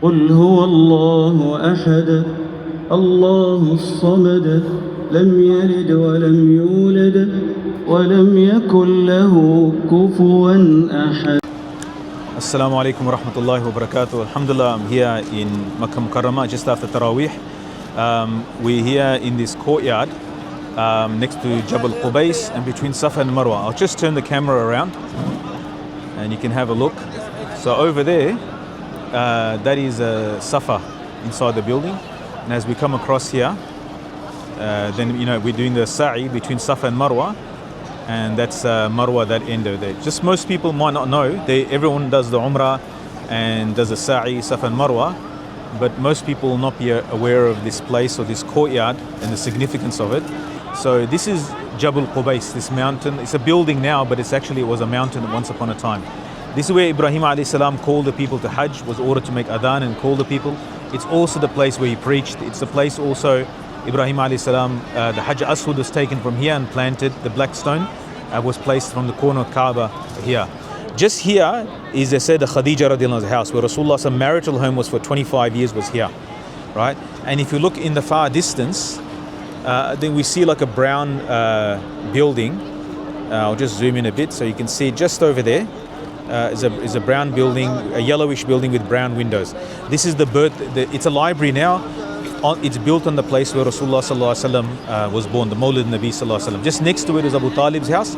قل هو الله أحد الله الصمد لم يلد ولم يولد ولم يكن له كفوا أحد. Assalamu alaikum wa rahmatullahi wa barakatuh. Alhamdulillah, I'm here in Makkah Mukarramah just after Taraweeh. We're here in this courtyard next to Jabal Qubais and between Safa and Marwa. I'll just turn the camera around and you can have a look. So over there, that is Safa inside the building. And as we come across here, then we're doing the sa'i between Safa and Marwa. And that's Marwa, that end over there. Just most people might not know, everyone does the Umrah and does the sa'i, Safa and Marwa, but most people will not be aware of this place or this courtyard and the significance of it. So this is Jabal Qubais, this mountain. It's a building now, but it was a mountain once upon a time. This is where Ibrahim alayhi salam called the people to Hajj, was ordered to make adhan and call the people. It's also the place where he preached. It's the place also Ibrahim alayhi salam, the Hajj Aswad was taken from here and planted. The black stone was placed from the corner of Kaaba here. Just here is, they said, the Khadija radiallahu anha's house, where Rasulullah's marital home was for 25 years, was here, right? And if you look in the far distance, then we see like a brown building. I'll just zoom in a bit so you can see just over there is a brown building, a yellowish building with brown windows. This is it's a library now. It's built on the place where Rasulullah sallallahu alaihi wasallam was born, the Mawlid Nabi sallallahu alaihi wasallam. Just next to it is Abu Talib's house.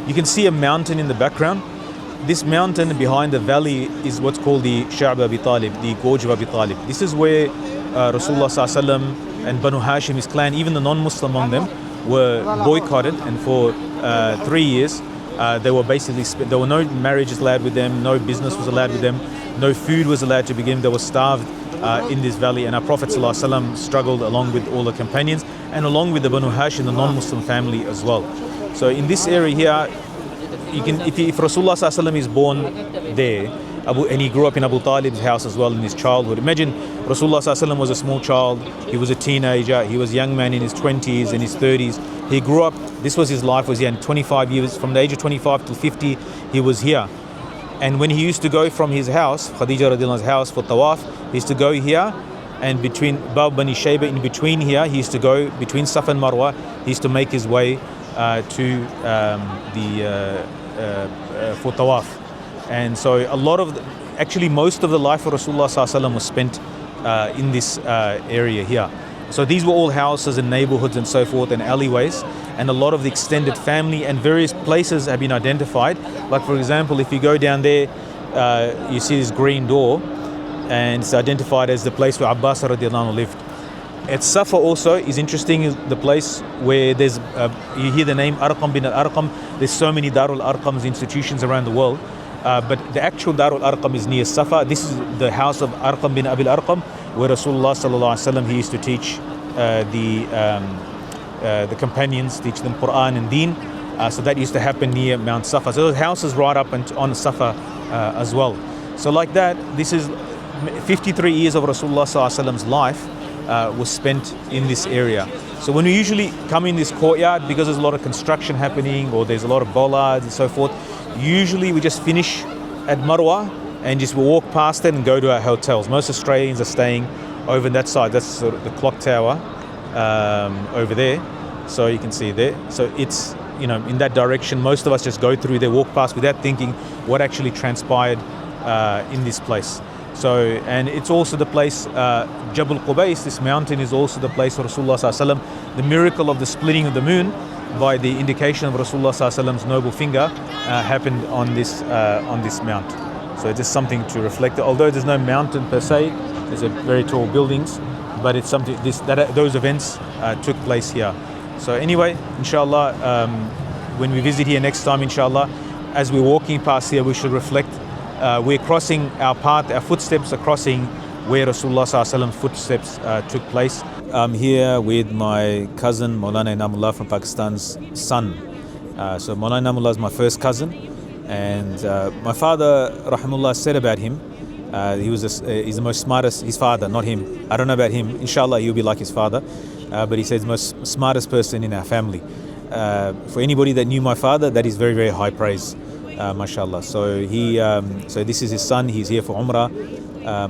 You can see a mountain in the background. This mountain behind the valley is what's called the Sha'b Abi Talib, the Gorge of Abi Talib. This is where Rasulullah sallallahu alaihi wasallam and Banu Hashim, his clan, even the non-Muslim among them, were boycotted, and for 3 years they were basically there were no marriages allowed with them, no business was allowed with them, no food was allowed to begin. They were starved in this valley, and our Prophet ﷺ struggled along with all the companions and along with the Banu Hashim, the non-Muslim family as well. So in this area here, if Rasulullah ﷺ is born there, and he grew up in Abu Talib's house as well in his childhood. Imagine Rasulullah ﷺ was a small child, he was a teenager, he was a young man in his 20s and his 30s. He grew up, this was his life, was here, and 25 years, from the age of 25 to 50, he was here. And when he used to go from his house, Khadija radiallahu anha's house, for tawaf, he used to go here, and between Bab Bani Shayba, in between here, he used to go between Safa and Marwa. He used to make his way to for tawaf. And so actually most of the life of Rasulullah sallallahu alaihi wasallam was spent in this area here. So these were all houses and neighbourhoods and so forth and alleyways, and a lot of the extended family and various places have been identified. Like for example, if you go down there, you see this green door, and it's identified as the place where Abbas radiallahu anhu lived. At Safa also is interesting, is the place where there's you hear the name Arqam bin al-Arqam. There's so many Darul Arqam's institutions around the world, but the actual Darul Arqam is near Safa. This is the house of Arqam bin Abil Arqam, where Rasulullah sallallahu alaihi wasallam, he used to teach the companions, teach them Quran and Deen. So that used to happen near Mount Safa. So the house is right up and on Safa as well. So like that, this is 53 years of Rasulullah sallallahu alaihi wasallam's life was spent in this area. So when we usually come in this courtyard, because there's a lot of construction happening or there's a lot of bollards and so forth, usually we just finish at Marwa and just walk past it and go to our hotels. Most Australians are staying over that side. That's sort of the clock tower over there. So you can see there. So it's, in that direction. Most of us just go through there, walk past without thinking what actually transpired in this place. So, and it's also the place, Jabal Qubais, this mountain is also the place of Rasulullah sallallahu alaihi wasallam. The miracle of the splitting of the moon by the indication of Rasulullah sallallahu alaihi wasallam's noble finger happened on this mount. So it's just something to reflect. Although there's no mountain per se, there's a very tall buildings, but it's something those events took place here. So anyway, inshallah, when we visit here next time, inshallah, as we're walking past here, we should reflect. We're crossing our path, our footsteps are crossing where Rasulullah sallallahu alaihi wasallam's footsteps took place. I'm here with my cousin Maulana Inamullah from Pakistan's son. So Maulana Inamullah is my first cousin, and my father, rahimahullah, said about him, he's the most smartest, his father, not him. I don't know about him. Inshallah, he'll be like his father. But he says the most smartest person in our family. For anybody that knew my father, that is very, very high praise. mashallah. So so this is his son. He's here for Umrah,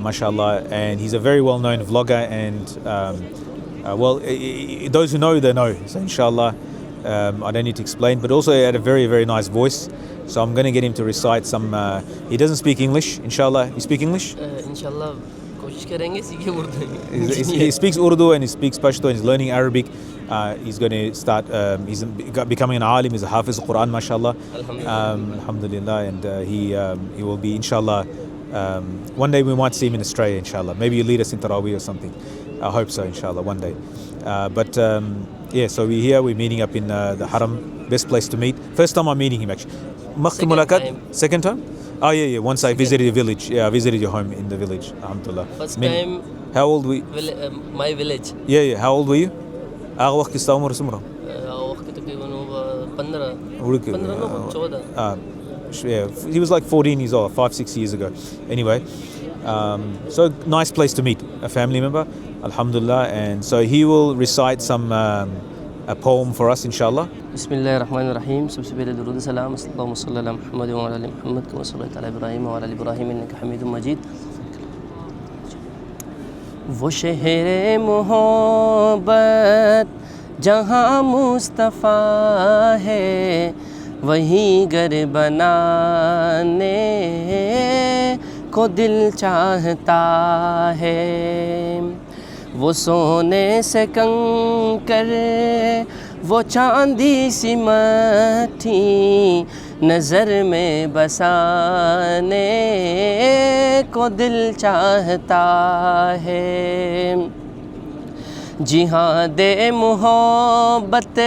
mashallah, and he's a very well-known vlogger. And those who know, they know. So inshallah, I don't need to explain. But also, he had a very, very nice voice. So I'm going to get him to recite some. He doesn't speak English. Inshallah, you speak English? Inshallah. He speaks Urdu and he speaks Pashto and he's learning Arabic. He's going to start, he's becoming an alim, he's a Hafiz Quran, mashallah. Alhamdulillah. And he will be, inshallah, one day we might see him in Australia, inshallah. Maybe he'll lead us in Taraweeh or something. I hope so, inshallah, one day. So we're here, we're meeting up in the Haram, best place to meet. First time I'm meeting him, actually. Second time? Oh yeah. Once I visited your village. Yeah, I visited your home in the village. Alhamdulillah. First time. How old were you? My village. Yeah. How old were you? وقت किस उम्र से वक्त तकरीबन 14. He was like 14 years old, 5-6 years ago. Anyway, so nice place to meet a family member, alhamdulillah. And so he will recite some a poem for us, inshallah. Bismillahirrahmanirrahim. सबसे पहले दुरूद सलाम अल्लाहुम्मा सल्ली अला मुहम्मद व अला आलि मुहम्मद कमा सल्लैता अला इब्राहीम व अला आलि इब्राहीम इन्नका हमीदुम मजीद. वो शहर मोहब्बत जहाँ मुस्तफ़ा है वहीं घर बनाने को दिल चाहता है. वो सोने से कंकर वो चांदी सी मट्टी नज़र में बसाने को दिल चाहता है. जिहादे मोहब्बत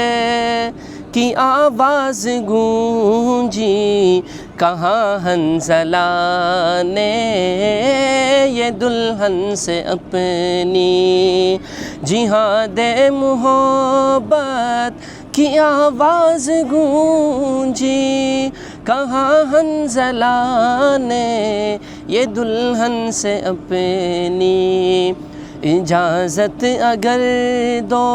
की आवाज़ गूंजी कहाँ हंज़ला ने ये दुल्हन से अपनी. जिहादे मोहब्बत की आवाज़ गूंजी कहाँ हंज़ला ने ये दुल्हन से अपनी. इजाज़त अगर दो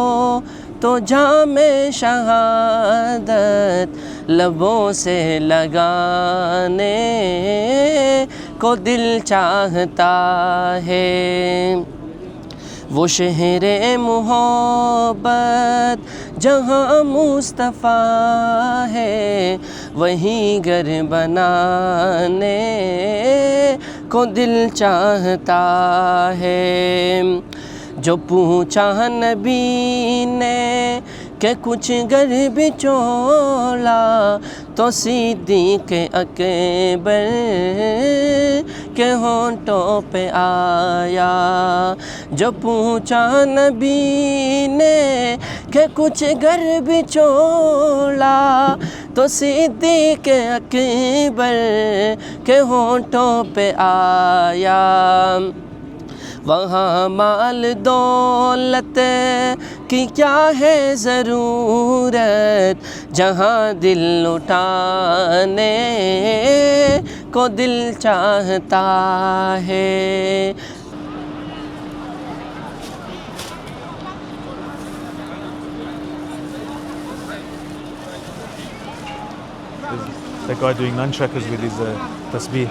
तो जामे शहादत लबों से लगाने को दिल चाहता है. वो शहर मोहब्बत जहाँ मुस्तफ़ा है वहीं घर बनाने को दिल चाहता है. जो पूछा नबी ने कि कुछ घर बिचौला तो सिद्दीक़ अकबर के होंठों पे आया. जो पूछा नबी ने कि कुछ घर बिचौला तो सिद्दीक़ अकबर के होंठों पे आया. वहाँ माल दौलत की क्या है ज़रूरत जहाँ दिल लुटाने को दिल चाहता है. That guy doing nunchakas with his tasbih.